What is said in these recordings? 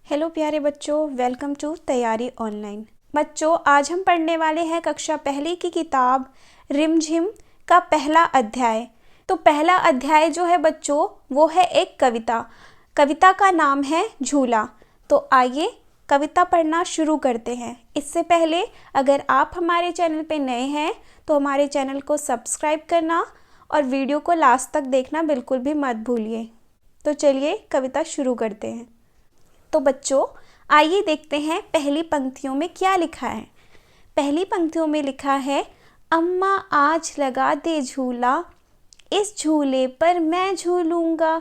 Hello प्यारे बच्चों, welcome to तैयारी ऑनलाइन। बच्चों, आज हम पढ़ने वाले हैं कक्षा पहली की किताब रिमझिम का पहला अध्याय। तो पहला अध्याय जो है बच्चों, वो है एक कविता। कविता का नाम है झूला। तो आइए कविता पढ़ना शुरू करते हैं। इससे पहले अगर आप हमारे चैनल पे नए हैं तो हमारे चैनल को सब्सक्राइब करना और वीडियो को लास्ट तक देखना बिल्कुल भी मत भूलिए। तो चलिए कविता शुरू करते हैं। तो बच्चों, आइए देखते हैं पहली पंक्तियों में क्या लिखा है। पहली पंक्तियों में लिखा है, अम्मा आज लगा दे झूला, इस झूले पर मैं झूलूंगा,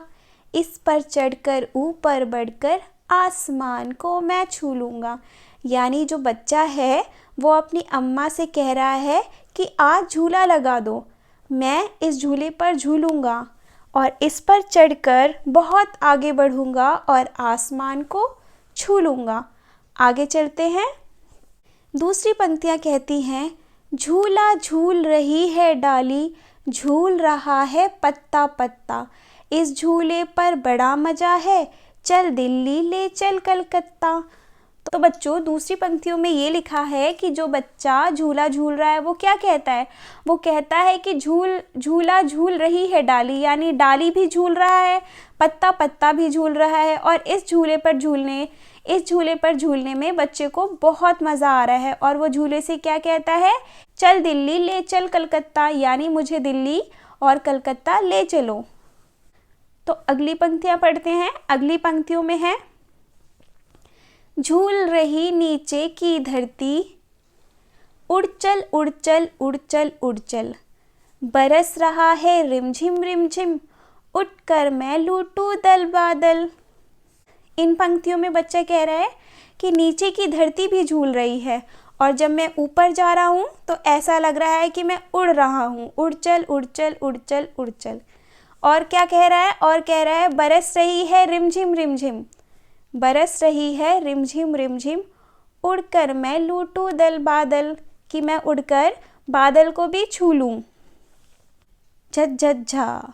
इस पर चढ़कर ऊपर बढ़कर आसमान को मैं छू लूँगा। यानी जो बच्चा है वो अपनी अम्मा से कह रहा है कि आज झूला लगा दो, मैं इस झूले पर झूलूंगा और इस पर चढ़कर बहुत आगे बढ़ूंगा और आसमान को छू लूँगा। आगे चलते हैं। दूसरी पंक्तियाँ कहती हैं, झूला झूल रही है डाली, झूल रहा है पत्ता पत्ता, इस झूले पर बड़ा मज़ा है, चल दिल्ली ले चल कलकत्ता। तो बच्चों, दूसरी पंक्तियों में ये लिखा है कि जो बच्चा झूला झूल रहा है वो क्या कहता है। वो कहता है कि झूला झूल रही है डाली, यानी डाली भी झूल रहा है, पत्ता पत्ता भी झूल रहा है और इस झूले पर झूलने में बच्चे को बहुत मज़ा आ रहा है। और वो झूले से क्या कहता है, चल दिल्ली ले चल कलकत्ता, यानी मुझे दिल्ली और कलकत्ता ले चलो। तो अगली पंक्तियाँ पढ़ते हैं। अगली पंक्तियों में है, झूल रही नीचे की धरती, उड़ चल उड़ चल उड़ चल उड़ चल, बरस रहा है रिमझिम रिमझिम, उठ कर मैं लूटूं दल बादल। इन पंक्तियों में बच्चा कह रहा है कि नीचे की धरती भी झूल रही है और जब मैं ऊपर जा रहा हूँ तो ऐसा लग रहा है कि मैं उड़ रहा हूँ, उड़ चल उड़ चल उड़ चल उड़ चल। और क्या कह रहा है, और कह रहा है बरस रही है रिमझिम रिमझिम, बरस रही है रिमझिम रिमझिम, उड़कर मैं लूटूं दल बादल, कि मैं उड़कर बादल को भी छू लूँ। झट झट झा।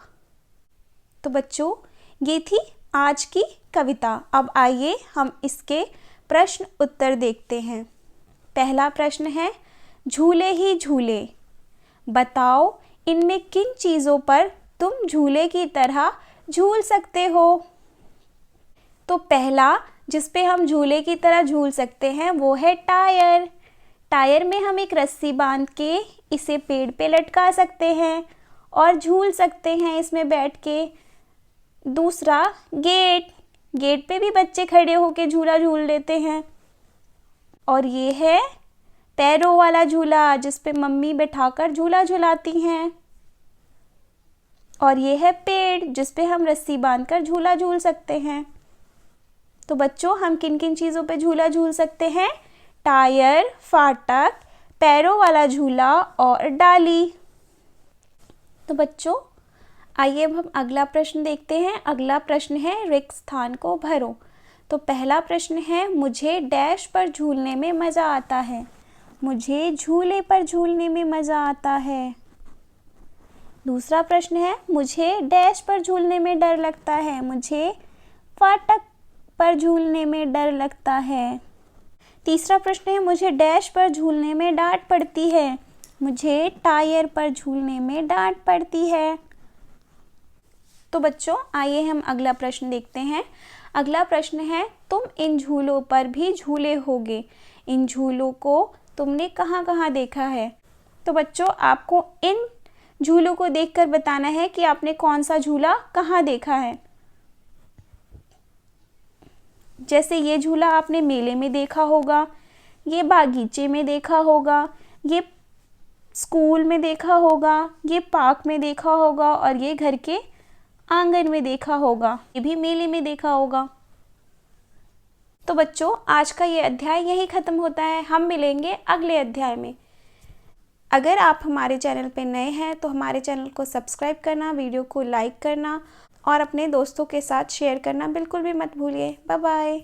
तो बच्चों, ये थी आज की कविता। अब आइए हम इसके प्रश्न उत्तर देखते हैं। पहला प्रश्न है, झूले ही झूले, बताओ इनमें किन चीज़ों पर तुम झूले की तरह झूल सकते हो। तो पहला जिस पे हम झूले की तरह झूल सकते हैं वो है टायर। टायर में हम एक रस्सी बांध के इसे पेड़ पे लटका सकते हैं और झूल सकते हैं इसमें बैठ के। दूसरा, गेट। गेट पे भी बच्चे खड़े होके झूला झूल लेते हैं। और ये है पैरों वाला झूला, जिस पे मम्मी बैठाकर झूला झुलाती हैं। और ये है पेड़, जिस पे हम रस्सी बांधकर झूला झूल सकते हैं। तो बच्चों, हम किन किन चीज़ों पे झूला झूल सकते हैं? टायर, फाटक, पैरों वाला झूला और डाली। तो बच्चों, आइए अब हम अगला प्रश्न देखते हैं। अगला प्रश्न है, रिक्त स्थान को भरो। तो पहला प्रश्न है, मुझे डैश पर झूलने में मज़ा आता है। मुझे झूले पर झूलने में मज़ा आता है। दूसरा प्रश्न है, मुझे डैश पर झूलने में डर लगता है। मुझे फाटक पर झूलने में डर लगता है। तीसरा प्रश्न है, मुझे डैश पर झूलने में डांट पड़ती है। मुझे टायर पर झूलने में डांट पड़ती है। तो बच्चों, आइए हम अगला प्रश्न देखते हैं। अगला प्रश्न है, तुम इन झूलों पर भी झूले होगे। इन झूलों को तुमने कहाँ कहाँ देखा है। तो बच्चों, आपको इन झूलों को देखकर बताना है कि आपने कौन सा झूला कहाँ देखा है। जैसे ये झूला आपने मेले में देखा होगा, ये बागीचे में देखा होगा, ये स्कूल में देखा होगा, ये पार्क में देखा होगा और ये घर के आंगन में देखा होगा, ये भी मेले में देखा होगा। तो बच्चों, आज का ये अध्याय यही ख़त्म होता है। हम मिलेंगे अगले अध्याय में। अगर आप हमारे चैनल पे नए हैं तो हमारे चैनल को सब्सक्राइब करना, वीडियो को लाइक करना और अपने दोस्तों के साथ शेयर करना बिल्कुल भी मत भूलिए। Bye bye.